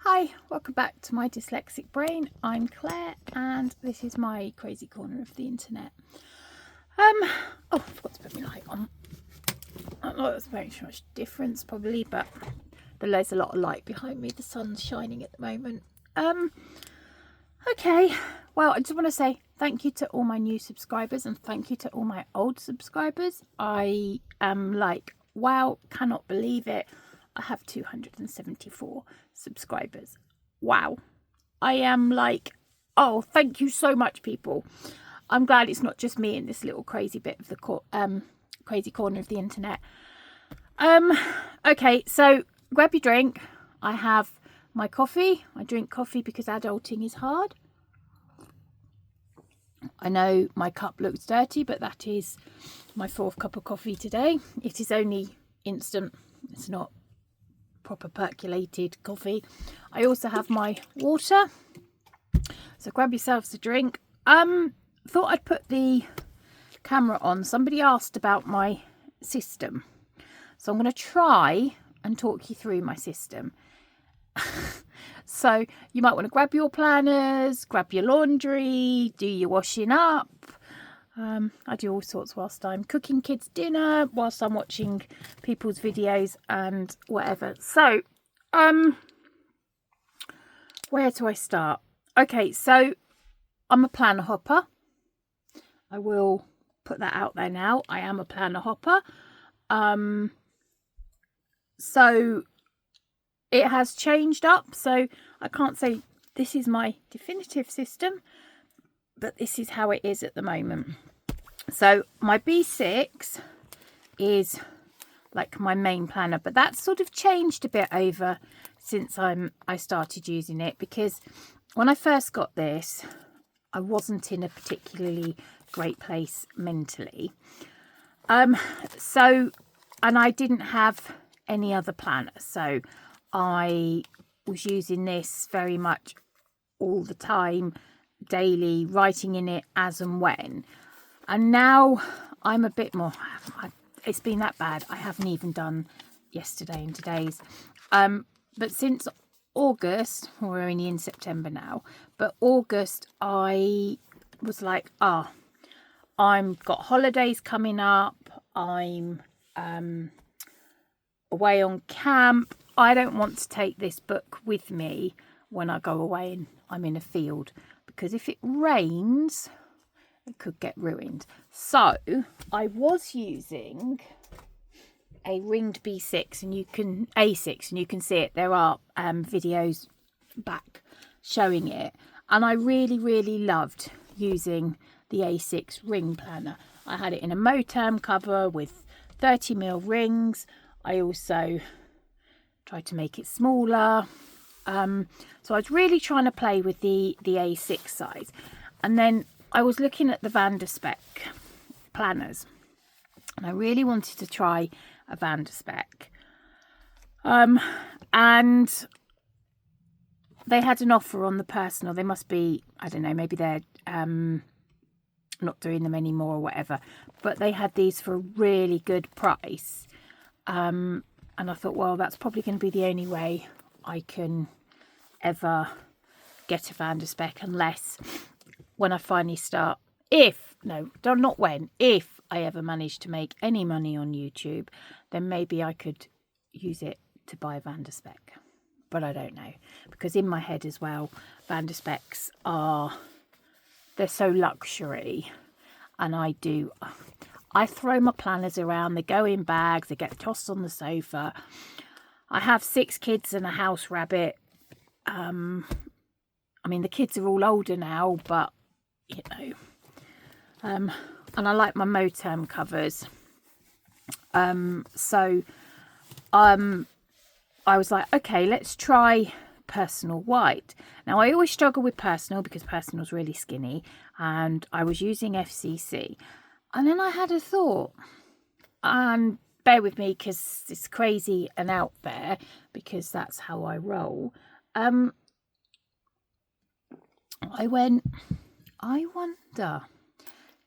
Hi, welcome back to my dyslexic brain. I'm Claire and this is my crazy corner of the internet. Oh, I forgot to put my light on. I don't know if that's making much difference probably, but there's a lot of light behind me. The sun's shining at the moment. Okay, well, I just want to say thank you to all my new subscribers and thank you to all my old subscribers. I am like, wow, cannot believe it. I have 274 subscribers. Wow. I am like, oh, thank you so much, people. I'm glad it's not just me in this little crazy bit of the crazy corner of the internet. Okay, so grab your drink. I have my coffee. I drink coffee because adulting is hard. I know my cup looks dirty, but that is my 4th cup of coffee today. It is only instant. It's not proper percolated coffee. I also have my water. So grab yourselves a drink. Thought I'd put the camera on. Somebody asked about my system. So I'm going to try and talk you through my system. So you might want to grab your planners, grab your laundry, do your washing up. I do all sorts whilst I'm cooking kids dinner, whilst I'm watching people's videos and whatever. So, where do I start? Okay, so I'm a planner hopper. I will put that out there now. I am a planner hopper. So it has changed up. So I can't say this is my definitive system, but this is how it is at the moment. So my B6 is like my main planner, but that's sort of changed a bit over since I started using it, because when I first got this, I wasn't in a particularly great place mentally. And I didn't have any other planner, so I was using this very much all the time, daily, writing in it as and when. And now I'm a bit more, it's been that bad. I haven't even done yesterday and today's. But since August, we're only in September now, but August, I was like, I'm got holidays coming up. I'm away on camp. I don't want to take this book with me when I go away and I'm in a field, because if it rains, it could get ruined. So I was using a ringed B6 and you can A6 and you can see it. There are videos back showing it, and I really loved using the A6 ring planner. I had it in a Moterm cover with 30mm rings. I also tried to make it smaller. So I was really trying to play with the A6 size. And then I was looking at the Van der Spek planners, and I really wanted to try a Van der Spek. And they had an offer on the personal. They must be, I don't know, maybe they're not doing them anymore or whatever. But they had these for a really good price. And I thought, well, that's probably going to be the only way I can ever get a Van der Spek, unless when I finally start, if I ever manage to make any money on YouTube, then maybe I could use it to buy a Van der Spek. But I don't know, because in my head as well, Van der Speks they're so luxury, and I throw my planners around, they go in bags, they get tossed on the sofa. I have 6 kids and a house rabbit. I mean, the kids are all older now, but, you know. And I like my Moterm covers. So I was like, okay, let's try Personal White. Now, I always struggle with Personal because Personal's really skinny, and I was using FCC. And then I had a thought, and bear with me because it's crazy and out there, because that's how I roll. I went, I wonder,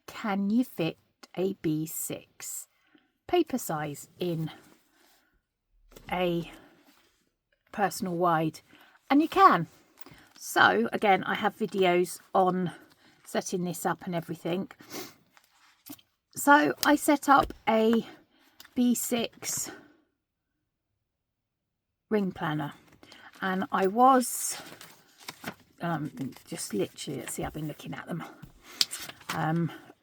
can you fit a B6 paper size in a personal wide and you can. So again, I have videos on setting this up and everything. So I set up a B6 ring planner, and I was just literally, let's see, I've been looking at them,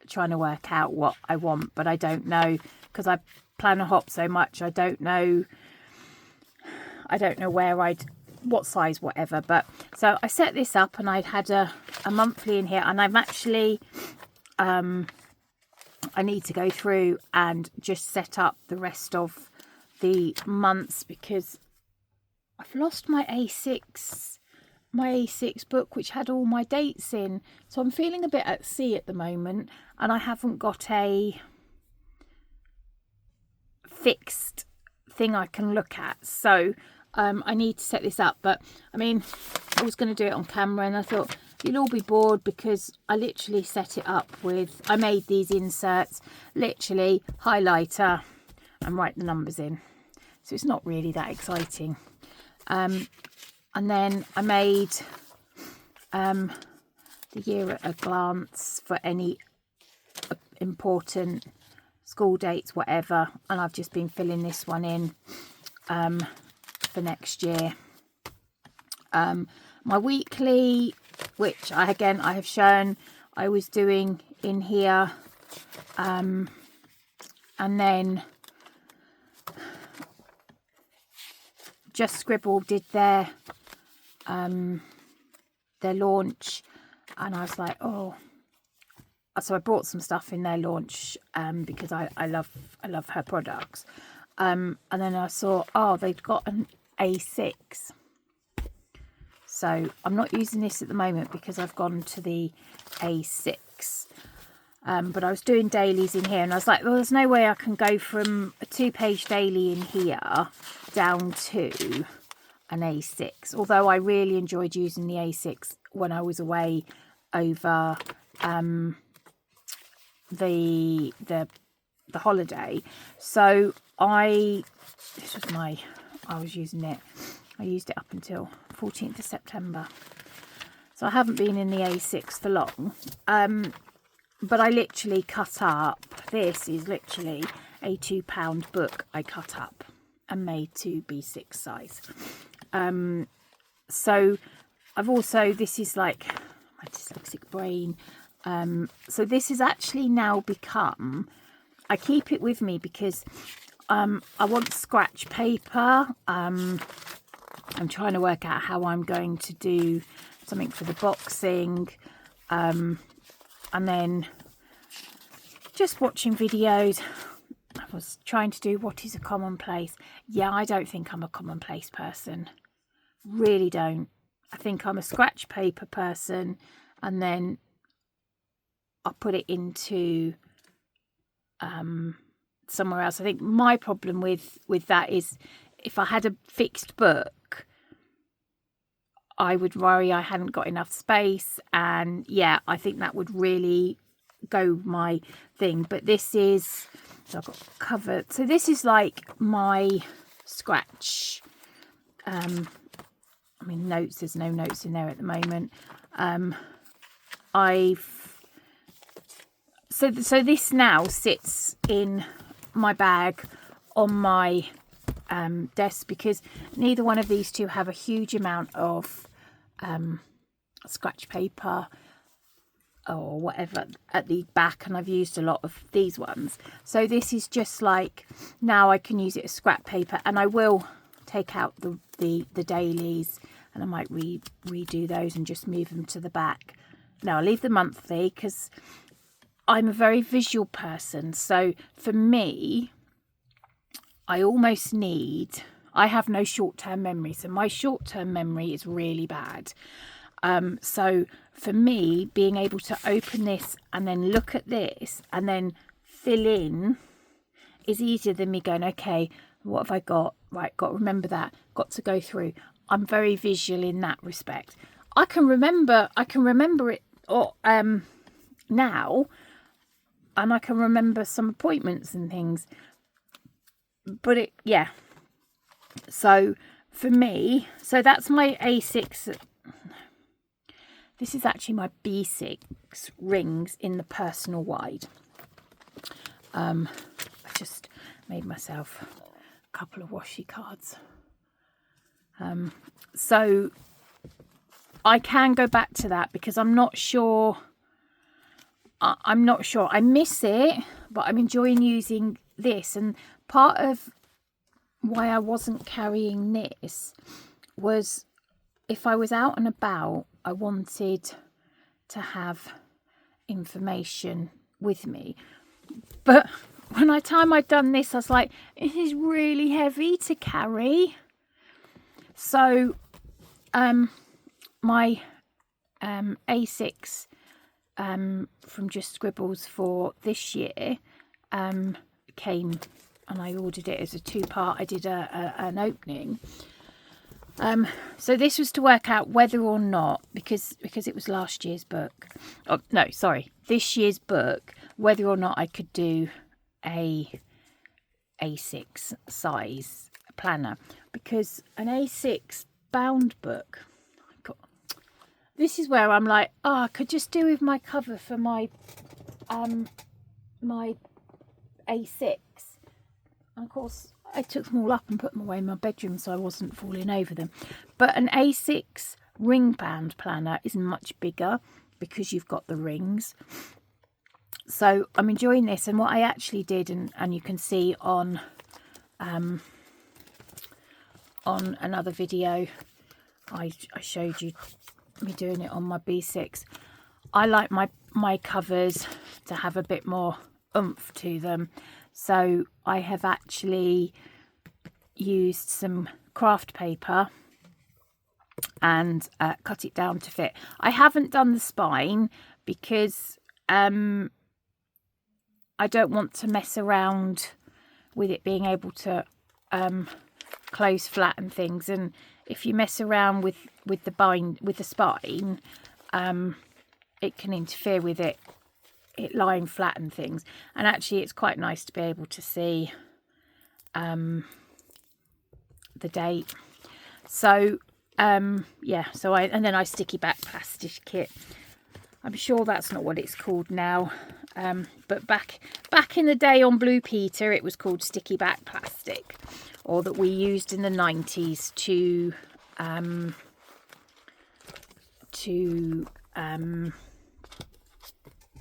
trying to work out what I want, but I don't know, because I plan a hop so much, I don't know where what size, whatever. But so I set this up, and I'd had a monthly in here, and I'm actually I need to go through and just set up the rest of the months, because I've lost my A6 book, which had all my dates in. So I'm feeling a bit at sea at the moment, and I haven't got a fixed thing I can look at. So I need to set this up. But I mean, I was going to do it on camera, and I thought you'll all be bored, because I literally set it up with, I made these inserts, literally highlighter, and write the numbers in. So it's not really that exciting. And then I made the year at a glance for any important school dates, whatever, and I've just been filling this one in for next year. My weekly, which I have shown I was doing in here, and then Just Scribble did their launch, and I was like, oh, so I bought some stuff in their launch because I love her products, and then I saw, oh, they've got an A6, so I'm not using this at the moment because I've gone to the A6, but I was doing dailies in here, and I was like, well, there's no way I can go from a 2-page daily in here down to an A6, although I really enjoyed using the A6 when I was away over the holiday. So I used it up until 14th of September, so I haven't been in the A6 for long, but I literally cut up, this is literally a £2 book I cut up and made to B6 size. So I've also, this is like my dyslexic brain, so this has actually now become, I keep it with me because I want scratch paper. I'm trying to work out how I'm going to do something for the boxing, and then just watching videos. I was trying to do what is a commonplace. Yeah, I don't think I'm a commonplace person. Really don't. I think I'm a scratch paper person, and then I'll put it into somewhere else. I think my problem with that is, if I had a fixed book, I would worry I hadn't got enough space, and yeah, I think that would really go my thing. But this is, so I've got covered, so this is like my scratch, I mean, notes, there's no notes in there at the moment. So this now sits in my bag on my desk, because neither one of these two have a huge amount of scratch paper or whatever at the back, and I've used a lot of these ones. So this is just like, now I can use it as scrap paper, and I will take out the dailies, and I might redo those and just move them to the back. Now I'll leave the monthly because I'm a very visual person. So for me, I almost need, I have no short-term memory, so my short-term memory is really bad. So for me, being able to open this and then look at this and then fill in is easier than me going, okay, what have I got? Right, got to remember that, got to go through. I'm very visual in that respect. I can remember it now, and I can remember some appointments and things. But yeah. So for me, so that's my A6. This is actually my B6 rings in the personal wide. I just made myself a couple of washi cards. So I can go back to that because I'm not sure. I'm not sure. I miss it, but I'm enjoying using this. And part of why I wasn't carrying this was if I was out and about, I wanted to have information with me. But when I'd done this, I was like, it is really heavy to carry. So my A6 from Just Scribbles for this year came, and I ordered it as a 2-part. I did an opening. So this was to work out whether or not, because it was last year's book. Oh no, sorry, this year's book, whether or not I could do a A6 size planner, because an A6 bound book, this is where I'm like, oh, I could just do with my cover for my my A6. And of course, I took them all up and put them away in my bedroom so I wasn't falling over them. But an A6 ring bound planner is much bigger because you've got the rings. So I'm enjoying this. And what I actually did, and you can see on another video, I showed you me doing it on my B6. I like my covers to have a bit more oomph to them. So I have actually used some craft paper and cut it down to fit. I haven't done the spine because I don't want to mess around with it being able to close flat and things. And if you mess around with the spine, it can interfere with it lying flat and things. And actually it's quite nice to be able to see the date. So yeah, so and then I sticky back plastic it. I'm sure that's not what it's called now, but back in the day on Blue Peter it was called sticky back plastic, or that we used in the 90s to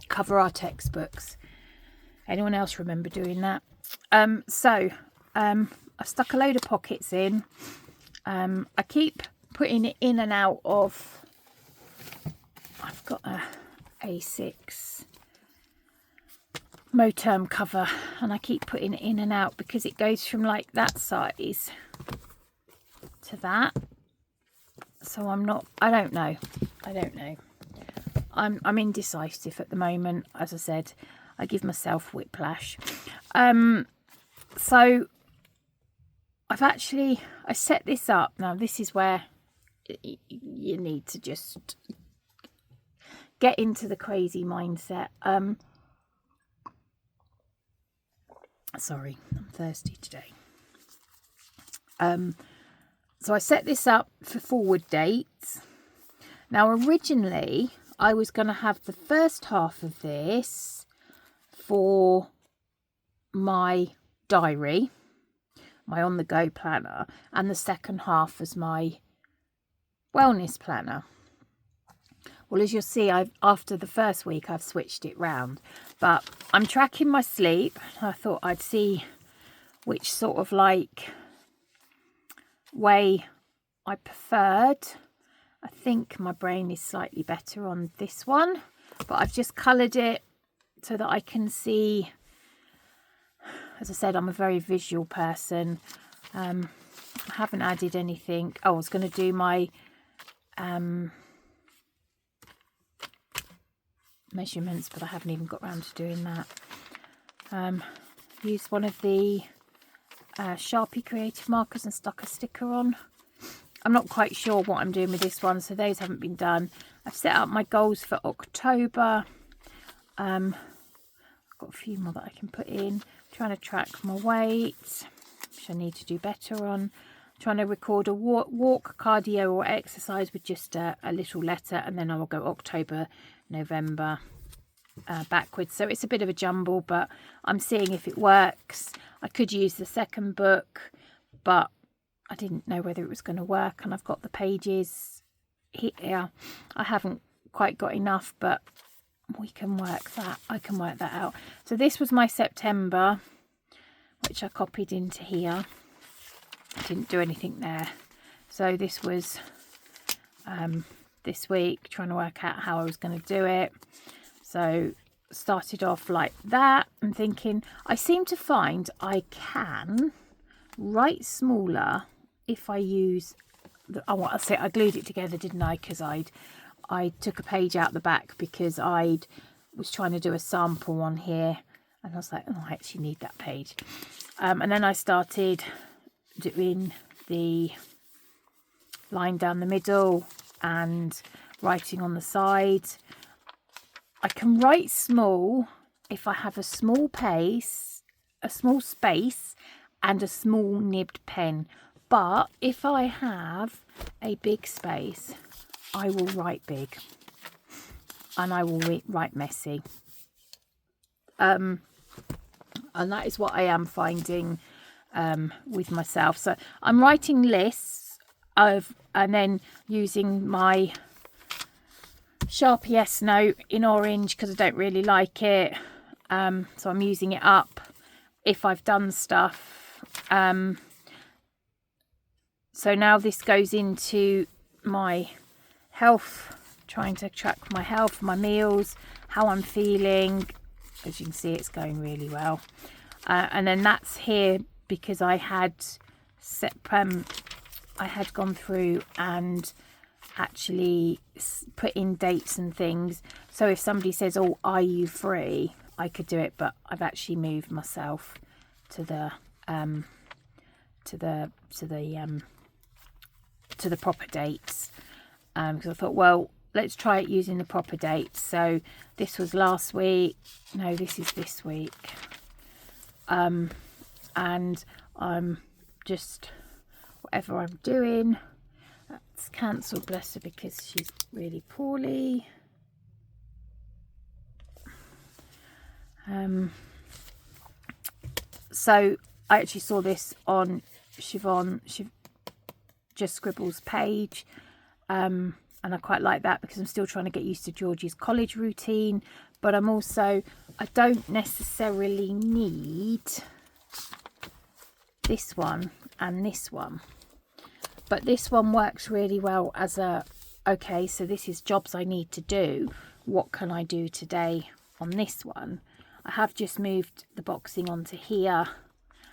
cover our textbooks. Anyone else remember doing that? So I stuck a load of pockets in. I keep putting it in and out of, I've got a A6 Moterm cover, and I keep putting it in and out because it goes from like that size to that. So I don't know. I'm indecisive at the moment. As I said, I give myself whiplash. So I set this up. Now this is where you need to just get into the crazy mindset. Sorry, I'm thirsty today. So I set this up for forward dates. Now originally I was going to have the first half of this for my diary, my on-the-go planner, and the second half as my wellness planner. Well, as you'll see, after the first week I've switched it round, but I'm tracking my sleep. I thought I'd see which sort of like way I preferred. I think my brain is slightly better on this one, but I've just coloured it so that I can see. As I said, I'm a very visual person. I haven't added anything. Oh, I was going to do my measurements, but I haven't even got around to doing that. Used one of the Sharpie creative markers and stuck a sticker on. I'm not quite sure what I'm doing with this one, so those haven't been done. I've set up my goals for October. I've got a few more that I can put in. I'm trying to track my weight, which I need to do better on. I'm trying to record a walk, cardio or exercise with just a little letter, and then I will go October, November, backwards. So it's a bit of a jumble, but I'm seeing if it works. I could use the second book, but I didn't know whether it was going to work, and I've got the pages here. I haven't quite got enough, but we can work that. I can work that out. So this was my September, which I copied into here. I didn't do anything there. So this was this week, trying to work out how I was going to do it. So started off like that and thinking, I seem to find I can write smaller if I use I glued it together, didn't I? Because I took a page out the back because I was trying to do a sample on here, and I was like, oh, I actually need that page. And then I started doing the line down the middle and writing on the side. I can write small if I have a small space and a small nibbed pen. But if I have a big space, I will write big, and I will write messy. And that is what I am finding with myself. So I'm writing lists of, and then using my Sharpie S note in orange because I don't really like it. So I'm using it up if I've done stuff. So now this goes into my health, trying to track my health, my meals, how I'm feeling. As you can see, it's going really well. And then that's here because I had gone through and actually put in dates and things. So if somebody says, "Oh, are you free?" I could do it, but I've actually moved myself to the proper dates, because I thought, well, let's try it using the proper dates. So this was last week. No, this is this week. And I'm just, whatever I'm doing, that's cancelled, bless her, because she's really poorly. So I actually saw this on Siobhan Just Scribbles page, and I quite like that because I'm still trying to get used to Georgie's college routine, but I'm also, I don't necessarily need this one and this one, but this one works really well as a, okay, so this is jobs I need to do, what can I do today on this one. I have just moved the boxing onto here.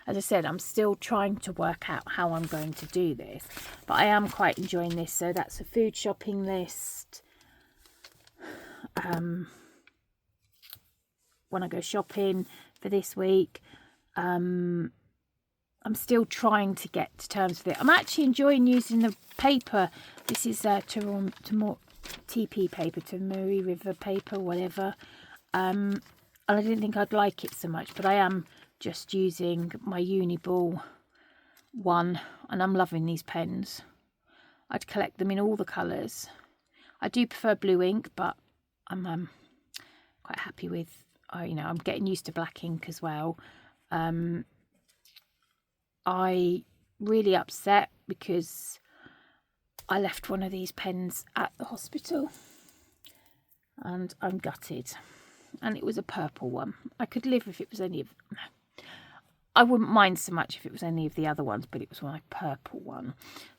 As I said, I'm still trying to work out how I'm going to do this, but I am quite enjoying this. So that's a food shopping list. When I go shopping for this week, I'm still trying to get to terms with it. I'm actually enjoying using the paper. This is TP paper, to Murray River paper, whatever. And I didn't think I'd like it so much, but I am just using my Uniball one, and I'm loving these pens. I'd collect them in all the colours. I do prefer blue ink, but I'm quite happy with, I'm getting used to black ink as well. I really upset because I left one of these pens at the hospital, and I'm gutted. And it was a purple one. I could live if it was any of, I wouldn't mind so much if it was any of the other ones, but it was my purple one,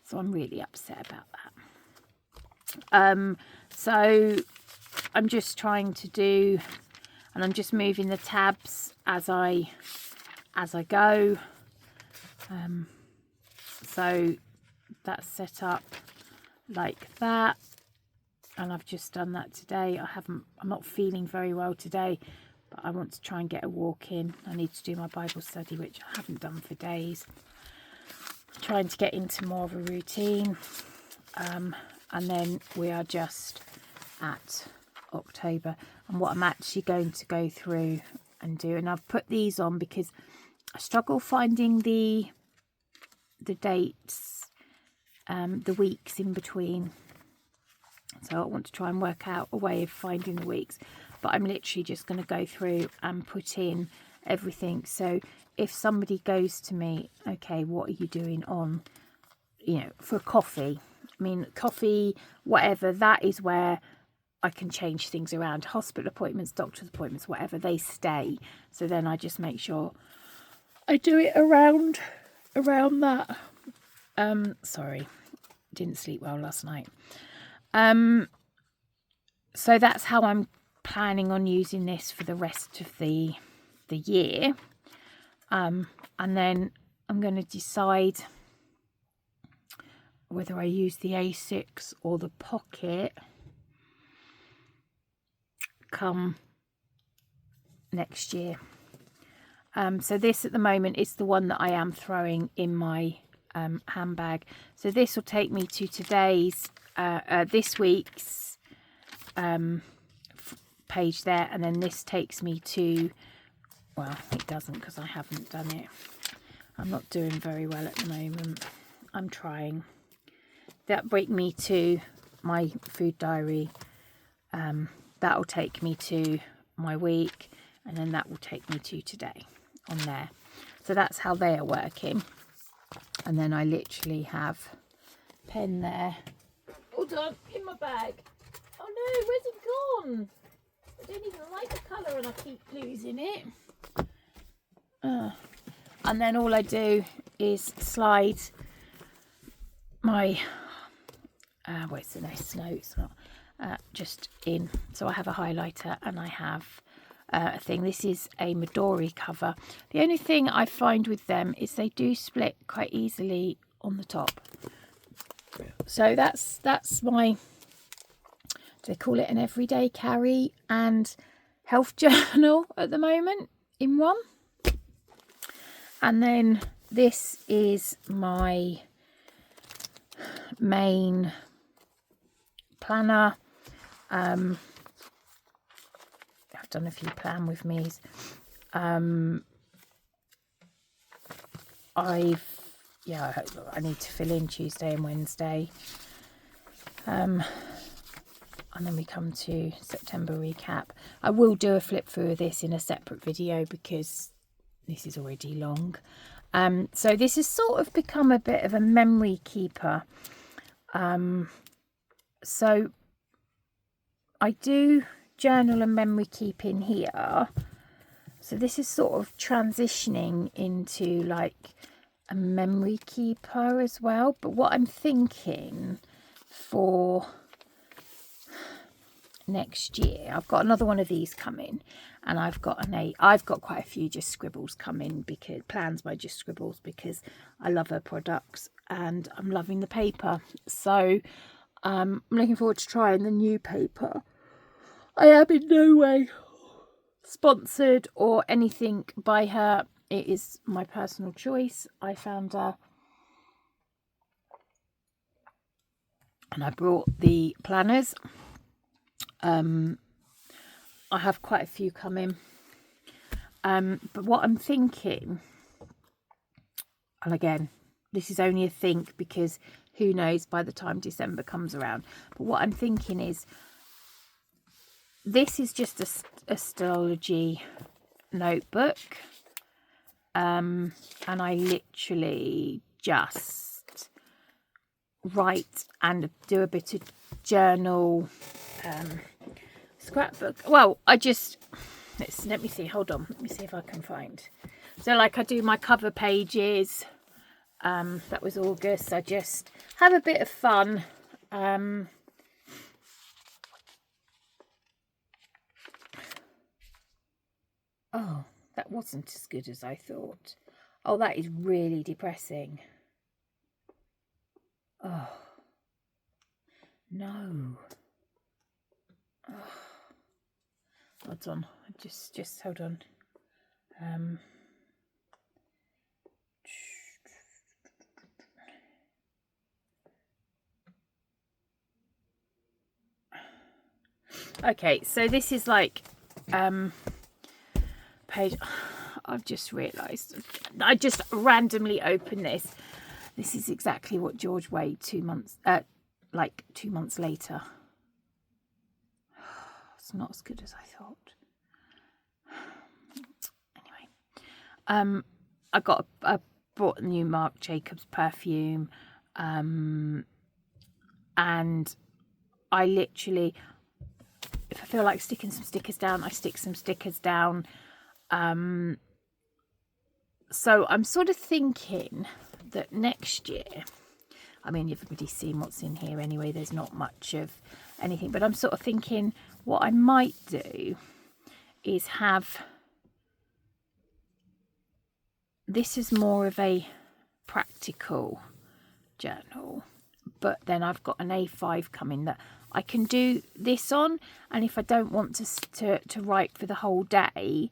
so I'm really upset about that. So I'm just trying to do, and I'm just moving the tabs as I go. So that's set up like that, and I've just done that today. I'm not feeling very well today, but I want to try and get a walk in. I need to do my Bible study, which I haven't done for days. Trying to get into more of a routine. And then we are just at October, and what I'm actually going to go through and do. And I've put these on because I struggle finding the dates the weeks in between. So I want to try and work out a way of finding the weeks, but I'm literally just going to go through and put in everything. So if somebody goes to me, okay, what are you doing on, you know, for coffee? I mean, coffee, whatever, that is where I can change things around. Hospital appointments, doctor's appointments, whatever, they stay. So then I just make sure I do it around that. Sorry, didn't sleep well last night. So that's how I'm planning on using this for the rest of the year. And then I'm going to decide whether I use the A6 or the pocket come next year. So this at the moment is the one that I am throwing in my handbag. So this will take me to today's this week's page there, and then this takes me to, well, it doesn't because I haven't done it. I'm not doing very well at the moment. I'm trying. That brings me to my food diary. That will take me to my week, and then that will take me to today on there. So that's how they are working. And then I literally have pen there. Hold on, in my bag. Oh no, where's it gone? I don't even like the colour and I keep losing it. And then all I do is slide my, where's the nice snow? It's not, just in. So I have a highlighter and I have a thing. This is a Midori cover. The only thing I find with them is they do split quite easily on the top. So that's my, do they call it an everyday carry and health journal at the moment in one. And then this is my main planner. I've done a few plan with me's. I need to fill in Tuesday and Wednesday. And then we come to September recap. I will do a flip through of this in a separate video because this is already long. So this has sort of become a bit of a memory keeper. So I do journal and memory keep in here. So this is sort of transitioning into like a memory keeper as well. But what I'm thinking for next year, I've got another one of these coming, and I've got quite a few just scribbles coming, because plans by just scribbles, because I love her products and I'm loving the paper. So I'm looking forward to trying the new paper. I am in no way sponsored or anything by her. It is my personal choice. I found her and I brought the planners. I have quite a few coming. But what I'm thinking, and again, this is only a think because who knows by the time December comes around. But what I'm thinking is, this is just a astrology notebook. And I literally just write and do a bit of journal, scrapbook. Well, I just, let me see, hold on, let me see if I can find. So like I do my cover pages, that was August. I just have a bit of fun. Oh, that wasn't as good as I thought. Oh, that is really depressing. Oh, no. Oh. Hold on, just hold on. Okay, so this is like page. I've just realised I just randomly opened this. This is exactly what George weighed 2 months, like 2 months later. It's not as good as I thought. Anyway, I bought a new Marc Jacobs perfume, and I literally, if I feel like sticking some stickers down, I stick some stickers down. So I'm sort of thinking that next year, I mean, everybody's seen what's in here anyway. There's not much of anything, but I'm sort of thinking what I might do is have, this is more of a practical journal, but then I've got an A5 coming that I can do this on, and if I don't want to write for the whole day,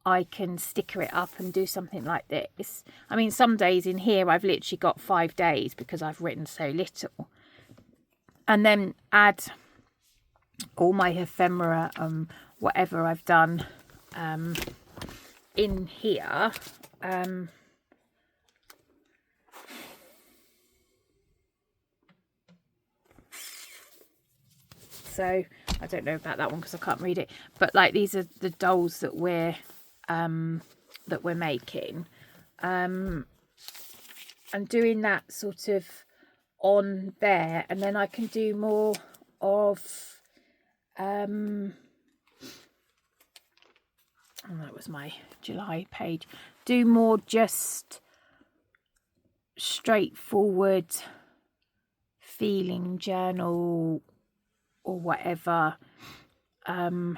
I can sticker it up and do something like this. I mean, some days in here I've literally got 5 days because I've written so little, and then add all my ephemera and whatever I've done in here. So I don't know about that one because I can't read it, but like these are the dolls that we're making, and doing that sort of on there, and then I can do more of oh, that was my July page, do more just straightforward feeling journal or whatever, and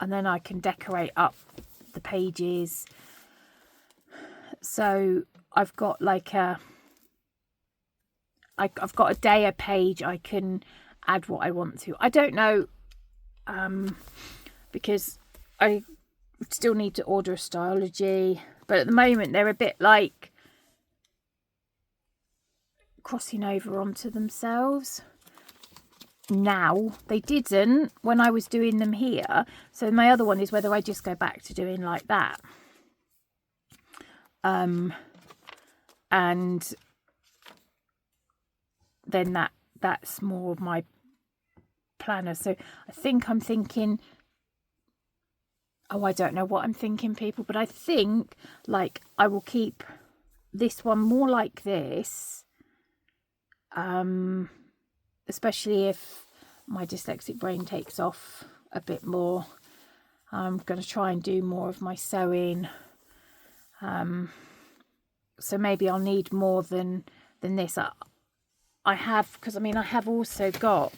then I can decorate up the pages. So I've got like I've got a day a page. I can add what I want to. I don't know, because I still need to order a Stylogy, but at the moment they're a bit like crossing over onto themselves. Now they didn't when I was doing them here, so my other one is whether I just go back to doing like that, and then that's more of my planner. So I think I'm thinking, oh, I don't know what I'm thinking, people, but I think like I will keep this one more like this, especially if my dyslexic brain takes off a bit more. I'm going to try and do more of my sewing, so maybe I'll need more than this. I have, because I mean I have also got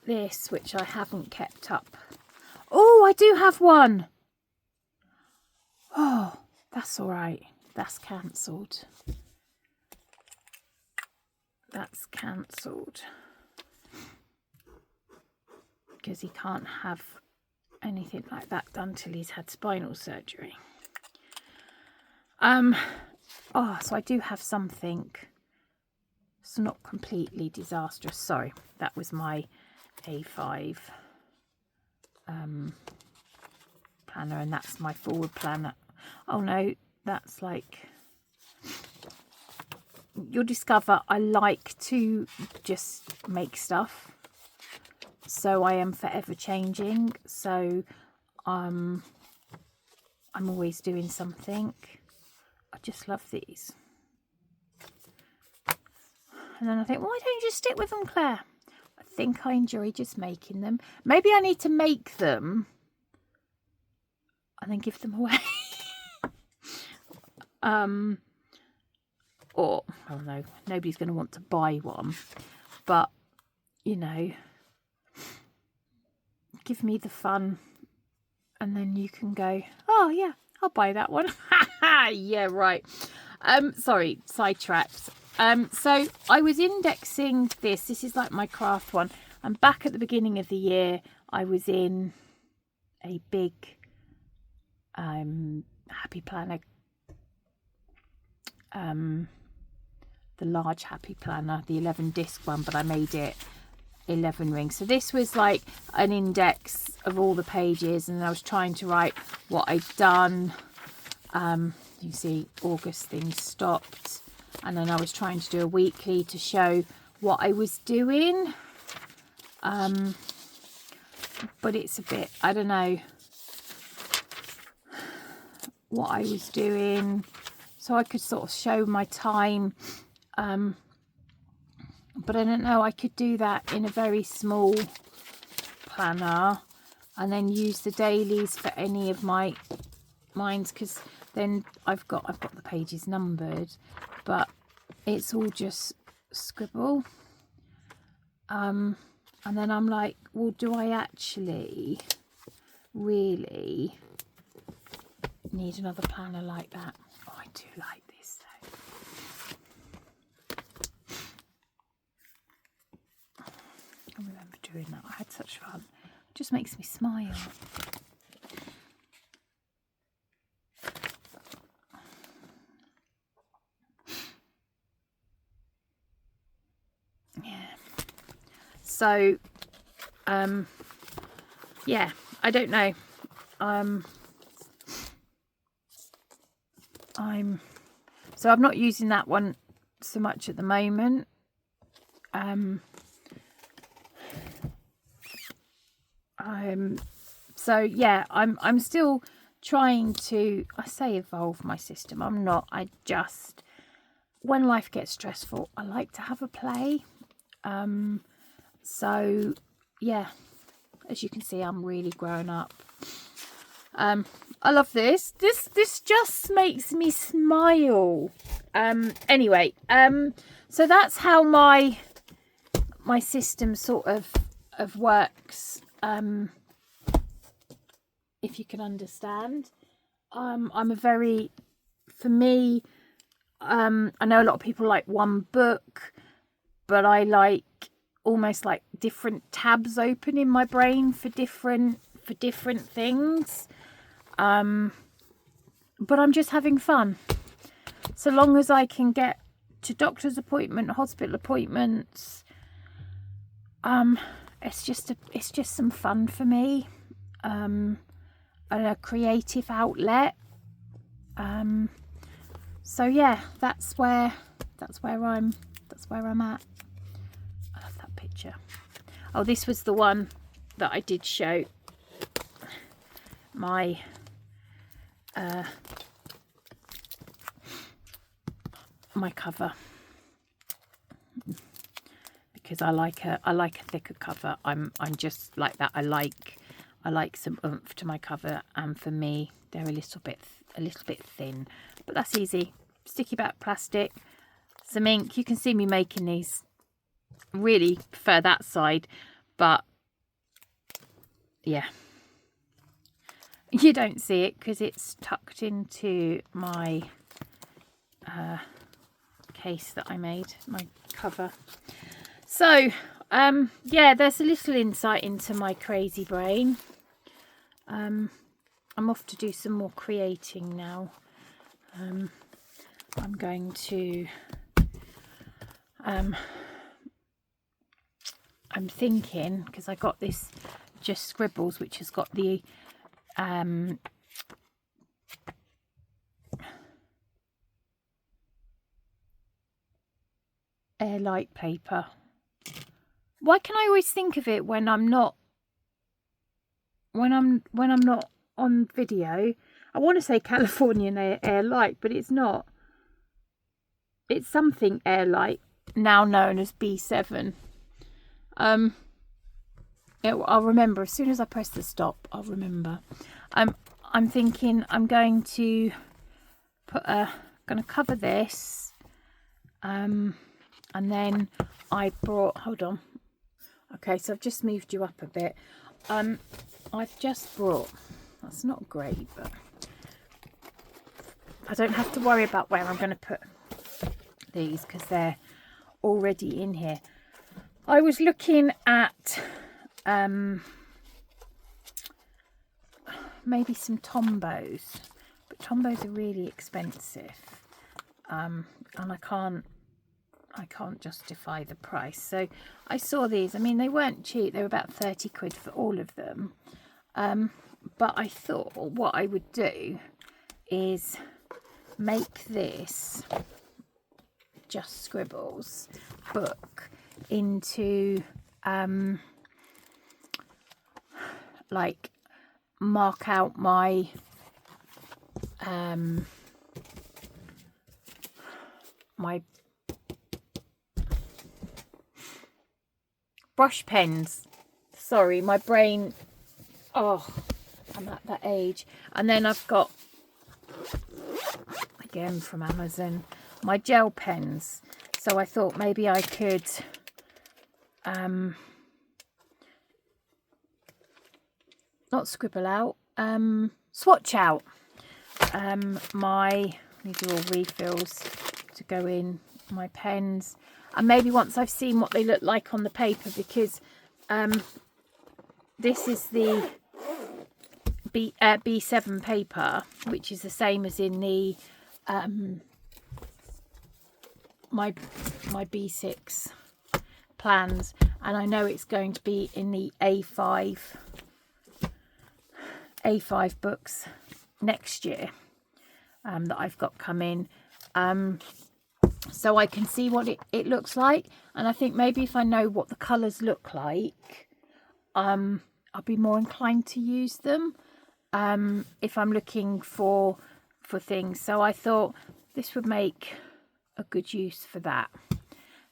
this which I haven't kept up. Oh, I do have one. Oh, that's all right. That's cancelled. That's cancelled because he can't have anything like that done till he's had spinal surgery. Oh, so I do have something. It's not completely disastrous. Sorry, that was my A5 planner, and that's my forward planner. Oh no, that's like, you'll discover I like to just make stuff, so I am forever changing. So I'm always doing something. I just love these. And then I think, why don't you just stick with them, Claire? I think I enjoy just making them. Maybe I need to make them and then give them away. Or, oh no, nobody's going to want to buy one. But, you know, give me the fun. And then you can go, oh yeah, I'll buy that one. Yeah, right. Sorry, sidetracked. So I was indexing this. This is like my craft one. And back at the beginning of the year, I was in a big Happy Planner, the large Happy Planner, the 11 disc one, but I made it 11 rings. So this was like an index of all the pages, and I was trying to write what I'd done. You see August things stopped, and then I was trying to do a weekly to show what I was doing, but it's a bit, I don't know what I was doing, so I could sort of show my time, but I don't know, I could do that in a very small planner and then use the dailies for any of my mines, because then I've got the pages numbered, but it's all just scribble, and then I'm like, well, do I actually really need another planner like that? Oh, I do like this though. I remember doing that. I had such fun. It just makes me smile. So yeah, I don't know, so I'm not using that one so much at the moment, so yeah, I'm still trying to, I say evolve my system, I'm not, I just, when life gets stressful, I like to have a play. So yeah, as you can see, I'm really grown up. I love this. This just makes me smile. Anyway, so that's how my system sort of works. If you can understand, I'm a very, for me, I know a lot of people like one book, but I like almost like different tabs open in my brain for different things, but I'm just having fun. So long as I can get to doctor's appointment, hospital appointments, it's just some fun for me, and a creative outlet. So yeah, that's where I'm at. I love that picture. Oh, this was the one that I did show my my cover, because I like a thicker cover. I'm just like that. I like some oomph to my cover, and for me they're a little bit thin, but that's easy. Sticky back plastic, some ink. You can see me making these. Really prefer that side, but yeah, you don't see it because it's tucked into my case that I made, my cover. So yeah, there's a little insight into my crazy brain. I'm off to do some more creating now. I'm going to I'm thinking, because I got this Just Scribbles, which has got the airlight paper. Why can I always think of it when I'm not on video? I want to say Californian airlight, but it's not. It's something airlight, now known as B7. I'll remember as soon as I press the stop. I'll remember. I'm thinking I'm going to cover this, and then I brought. Hold on. Okay, so I've just moved you up a bit. I've just brought. That's not great, but I don't have to worry about where I'm going to put these because they're already in here. I was looking at maybe some Tombos, but Tombos are really expensive, and I can't justify the price. So I saw these. I mean, they weren't cheap. They were about 30 quid for all of them, but I thought what I would do is make this Just Scribbles book into like mark out my my brush pens. Sorry, my brain, oh, I'm at that age. And then I've got, again from Amazon, my gel pens. So I thought maybe I could not scribble out, swatch out my, these are all refills to go in my pens, and maybe once I've seen what they look like on the paper, because this is the B7 paper, which is the same as in the my B6 plans, and I know it's going to be in the A5 books next year that I've got coming, so I can see what it looks like. And I think maybe if I know what the colours look like, I'll be more inclined to use them if I'm looking for things. So I thought this would make a good use for that.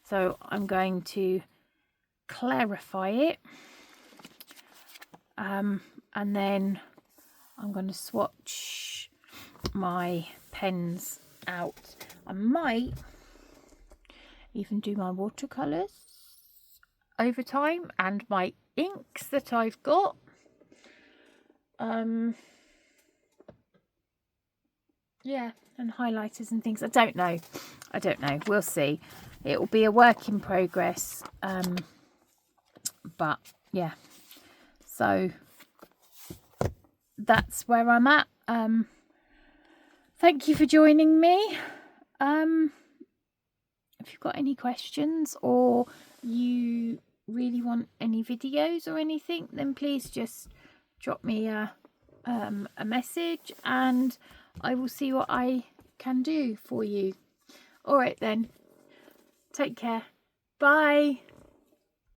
So I'm going to clarify it, and then I'm going to swatch my pens out. I might even do my watercolours over time and my inks that I've got. Yeah, and highlighters and things. I don't know, we'll see. It will be a work in progress, but yeah, so that's where I'm at. Thank you for joining me. If you've got any questions, or you really want any videos or anything, then please just drop me a message, and I will see what I can do for you. All right then, take care, bye.